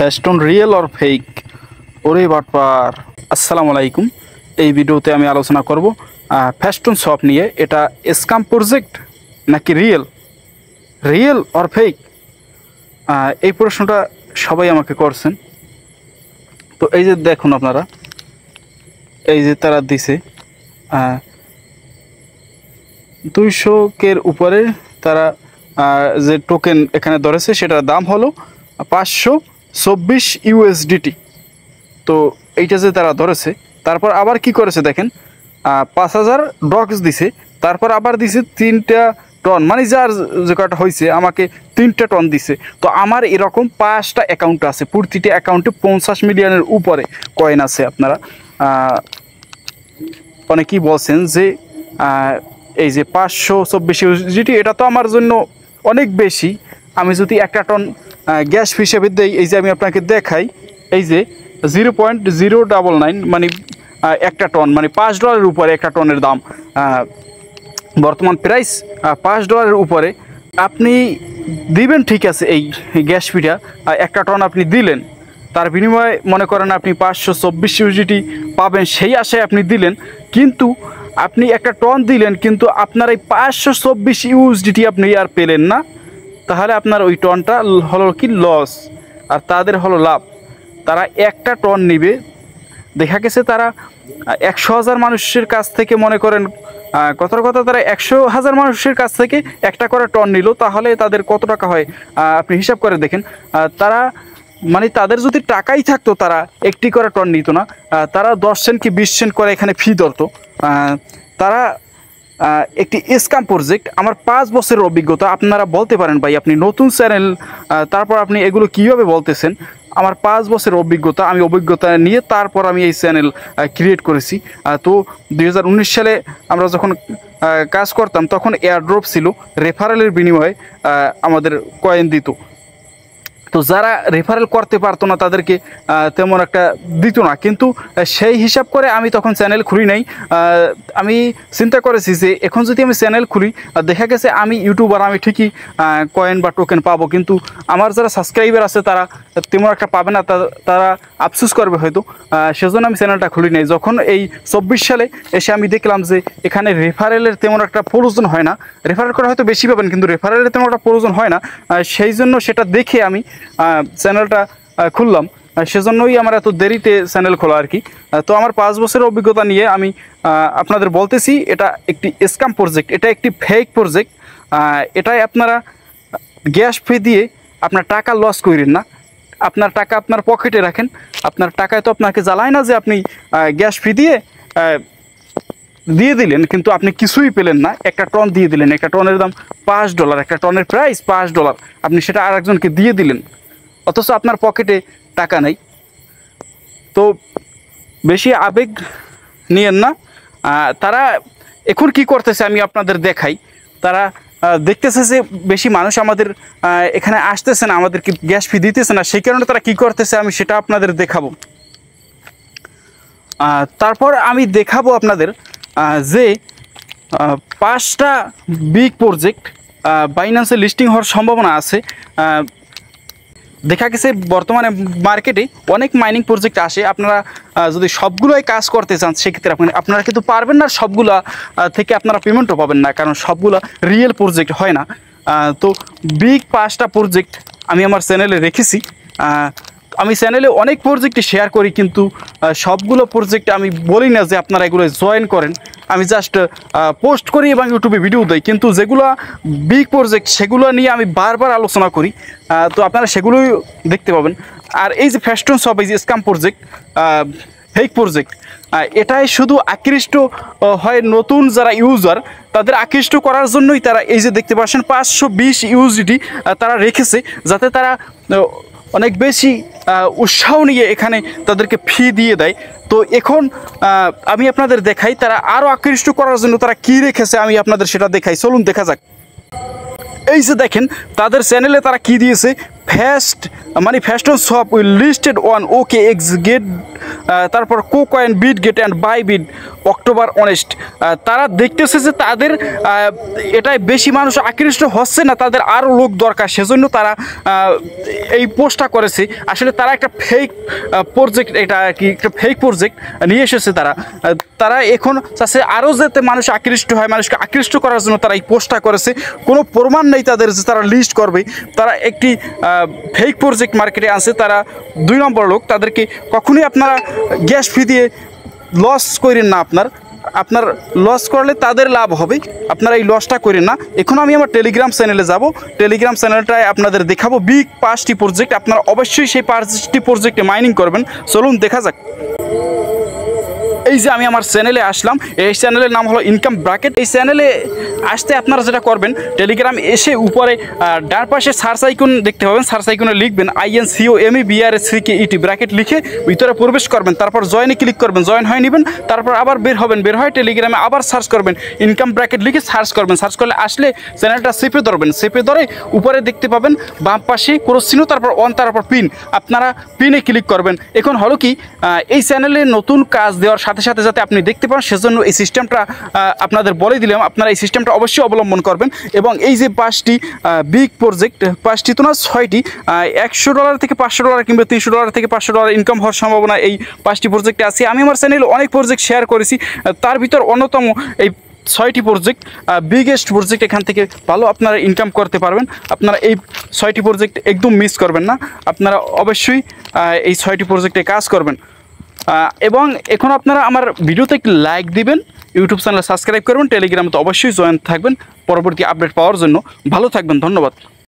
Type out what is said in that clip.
Festoon real or fake? ওরে বাটপার, আসসালামু আলাইকুম। এই ভিডিওতে আমি আলোচনা করব ফেস্টন শপ নিয়ে। এটা স্ক্যাম প্রজেক্ট নাকি রিয়েল, রিয়েল অর ফেক? এই প্রশ্নটা সবাই আমাকে করছেন। তো এই যে দেখুন আপনারা, এই যে তারা দিছে 200-এর উপরে তারা যে টোকেন এখানে ধরেছে সেটার দাম হলো 524 ইউএসডিটি। তো এইটা যে তারা ধরেছে, তারপর আবার কি করেছে দেখেন, 5000 ডক্স দিছে, তারপর আবার দিছে 3টা টন, মানে যার যে কটা হয়েছে আমাকে 3টা টন দিছে। তো আমার এরকম 5টা অ্যাকাউন্ট আছে, প্রতিটা অ্যাকাউন্টে 50 মিলিয়নের উপরে কয়েন আছে। আপনারা অনেকেই বলছেন যে এই যে 524 ইউএসডিটি এটা তো আমার জন্য অনেক বেশি। আমি যদি 1 টন গ্যাস হিসেবে দেই, এই যে আমি আপনাকে দেখাই, এই যে 0.099 মানে 1 টন, মানে $5 উপরে 1 টনের দাম। বর্তমান প্রাইস $5 উপরে। আপনি দিবেন ঠিক আছে, এই গ্যাস ফিটা 1 টন আপনি দিলেন, তার বিনিময়ে মনে করেন আপনি 524 ইউএসডিটি পাবেন, সেই আশায় আপনি দিলেন। কিন্তু আপনি 1 টন দিলেন, কিন্তু আপনার এই 524 ইউএসডিটি আপনি আর পেলেন না। তাহলে আপনার ওই টনটা হলো কি লস, আর তাদের হলো লাভ। তারা 1 টন নিবে, দেখা গেছে তারা 100,000 মানুষের কাছ থেকে, মনে করেন কথার কথা, তারা 100,000 মানুষের কাছ থেকে 1টা করে টন নিল, তাহলে তাদের কত টাকা হয় আপনি হিসাব করে দেখেন। তারা মানে তাদের যদি টাকাই থাকতো তারা 1টি করে টন নিত না, তারা 10 সেন্ট কি 20 সেন্ট করে এখানে ফি ধরতো। তারা একটি স্ক্যাম প্রজেক্ট। আমার 5 বছরের অভিজ্ঞতা। আপনারা বলতে পারেন ভাই আপনি নতুন চ্যানেল, তারপর আপনি এগুলো কীভাবে বলতেছেন? আমার 5 বছরের অভিজ্ঞতা, আমি অভিজ্ঞতা নিয়ে তারপর আমি এই চ্যানেল ক্রিয়েট করেছি। তো 2019 সালে আমরা যখন কাজ করতাম, তখন এয়ারড্রপ ছিল, রেফারেলের বিনিময়ে আমাদের কয়েন দিত। তো যারা রেফারেল করতে পারতো না তাদেরকে তেমন একটা দিত না, কিন্তু সেই হিসাব করে আমি তখন চ্যানেল খুলি নাই। আমি চিন্তা করেছি যে এখন যদি আমি চ্যানেল খুলি, দেখা গেছে আমি ইউটিউবার, আমি ঠিকই কয়েন বা টোকেন পাবো, কিন্তু আমার যারা সাবস্ক্রাইবার আছে তারা তেমন একটা পাবে না, তারা আফসোস করবে হয়তো। সেজন্য আমি চ্যানেলটা খুলি নাই। যখন এই 24 সালে এসে আমি দেখলাম যে এখানে রেফারেলের তেমন একটা প্রয়োজন হয় না, রেফারেল করে হয়তো বেশি পাবেন, কিন্তু রেফারেলের তেমন একটা প্রয়োজন হয় না। সেই জন্য সেটা দেখে আমি চ্যানেলটা খুললাম। সেজন্যই আমার এত দেরিতে চ্যানেল খোলা আর কি। তো আমার 5 বছরের অভিজ্ঞতা নিয়ে আমি আপনাদের বলতেছি, এটা একটি স্ক্যাম প্রজেক্ট, এটা একটি ফেক প্রজেক্ট। এটাই আপনারা গ্যাস ফি দিয়ে আপনার টাকা লস করেন না, আপনার টাকা আপনার পকেটে রাখেন। আপনার টাকায় তো আপনাকে জ্বালায় না যে আপনি গ্যাস ফি দিয়ে দিলেন, কিন্তু আপনি কিছুই পেলেন না। 1 টন দিয়ে দিলেন, 1 টনের দাম $5, 1 টনের প্রাইস $5, আপনি সেটা আরেকজনকে দিয়ে দিলেন, অথচ আপনার পকেটে টাকা নেই। তো বেশি আবেগ নিয়েন না। তারা এখন কি করতেছে আমি আপনাদের দেখাই। তারা দেখতেছে যে বেশি মানুষ আমাদের এখানে আসতেছে না, আমাদেরকে গ্যাস ফি দিতেছে না, সেই কারণে তারা কি করতেছে আমি সেটা আপনাদের দেখাবো। তারপর আমি দেখাবো আপনাদের যে 5টা বিগ প্রজেক্ট বাইন্যান্সে লিস্টিং হওয়ার সম্ভাবনা আছে। দেখা গেছে বর্তমানে মার্কেটে অনেক মাইনিং প্রজেক্ট আসে। আপনারা যদি সবগুলোই কাজ করতে চান, সেক্ষেত্রে আপনারা কিন্তু পারবেন না, সবগুলা থেকে আপনারা পেমেন্টও পাবেন না, কারণ সবগুলা রিয়েল প্রজেক্ট হয় না। তো বিগ 5টা প্রজেক্ট আমি আমার চ্যানেলে রেখেছি। আমি চ্যানেলে অনেক প্রজেক্টই শেয়ার করি, কিন্তু সবগুলো প্রজেক্ট আমি বলি না যে আপনারা এগুলো জয়েন করেন। আমি জাস্ট পোস্ট করি এবং ইউটিউবে ভিডিও দিই, কিন্তু যেগুলো বিগ প্রজেক্ট সেগুলো নিয়ে আমি বারবার আলোচনা করি। তো আপনারা সেগুলোই দেখতে পাবেন। আর এই যে ফেস্টন শপ, এই যে স্ক্যাম প্রজেক্ট, ফেক প্রজেক্ট, এটাই শুধু আকৃষ্ট হয় নতুন যারা ইউজার, তাদের আকৃষ্ট করার জন্যই তারা এই যে দেখতে পাচ্ছেন 520 ইউএসডিটি তারা রেখেছে, যাতে তারা অনেক বেশি উৎসাহ নিয়ে এখানে তাদেরকে ফি দিয়ে দেয়। তো এখন আমি আপনাদের দেখাই তারা আরও আকৃষ্ট করার জন্য তারা কি রেখেছে, আমি আপনাদের সেটা দেখাই। চলুন দেখা যাক। এই যে দেখেন তাদের চ্যানেলে তারা কি দিয়েছে, ফেস্টন shop will listed on OKX তারপর KuCoin, Bitget and Bybit, October অনেস্ট। তারা দেখতেছে যে তাদের এটাই বেশি মানুষ আকৃষ্ট হচ্ছে না, তাদের আরও লোক দরকার, সেজন্য তারা এই পোস্টটা করেছে। আসলে তারা একটা ফেক প্রজেক্ট, এটা কি একটা ফেক প্রজেক্ট নিয়ে এসেছে তারা। তারা এখন চাচ্ছে আরও যাতে মানুষ আকৃষ্ট হয়, মানুষকে আকৃষ্ট করার জন্য তারা এই পোস্টটা করেছে। কোনো প্রমাণ নেই তাদের যে তারা লিস্ট করবে। তারা একটি ফেক প্রজেক্ট মার্কেটে আনছে। তারা 2 নম্বর লোক। তাদেরকে কখনোই আপনারা গ্যাস ফি দিয়ে লস করেন না। আপনার লস করলে তাদের লাভ হবে, আপনারা এই লসটা করেন না। এখন আমি আমার টেলিগ্রাম চ্যানেলে যাব। টেলিগ্রাম চ্যানেলটায় আপনাদের দেখাবো বিগ 5টি প্রজেক্ট। আপনারা অবশ্যই সেই 5টি প্রজেক্টে মাইনিং করবেন। চলুন দেখা যাক। এই যে আমি আমার চ্যানেলে আসলাম, এই চ্যানেলের নাম হলো ইনকাম ব্র্যাকেট। এই চ্যানেলে আসতে আপনারা যেটা করবেন, টেলিগ্রাম এসে উপরে ডান পাশে সার্চ আইকন দেখতে পাবেন। সার্চ আইকনে লিখবেন INCOMEBRSCKET ব্র্যাকেট লিখে ভিতরে প্রবেশ করবেন। তারপর জয়েনে ক্লিক করবেন, জয়েন হয়ে নেবেন। তারপর আবার বের হবেন, বের হয়ে টেলিগ্রামে আবার সার্চ করবেন, ইনকাম ব্র্যাকেট লিখে সার্চ করবেন। সার্চ করলে আসলে চ্যানেলটা চেপে ধরবেন, চেপে ধরে উপরে দেখতে পাবেন বাম পাশে ক্রস চিহ্ন, তারপর অন, তারপর পিন। আপনারা পিনে ক্লিক করবেন। এখন হলো কি, এই চ্যানেলে নতুন কাজ দেওয়ার সাথে সাথে যাতে আপনি দেখতে পান, সেজন্য এই সিস্টেমটা আপনাদের বলে দিলাম। আপনারা এই সিস্টেমটা অবশ্যই অবলম্বন করবেন। এবং এই যে 5টি বিগ প্রজেক্ট, 5টি তো না 6টি, $100 থেকে $500 কিংবা $300 থেকে $500 ইনকাম হওয়ার সম্ভাবনা এই 5টি প্রজেক্টে আছে। আমি আমার চ্যানেলে অনেক প্রজেক্ট শেয়ার করেছি, তার ভিতর অন্যতম এই 6টি প্রজেক্ট বিগেস্ট প্রজেক্ট। এখান থেকে ভালো আপনারা ইনকাম করতে পারবেন। আপনারা এই 6টি প্রজেক্ট একদম মিস করবেন না। আপনারা অবশ্যই এই 6টি প্রজেক্টে কাজ করবেন। এবং এখন আপনারা আমার ভিডিওতে একটি লাইক দিবেন, ইউটিউব চ্যানেল সাবস্ক্রাইব করবেন, টেলিগ্রামে তো অবশ্যই জয়েন থাকবেন পরবর্তী আপডেট পাওয়ার জন্য। ভালো থাকবেন, ধন্যবাদ।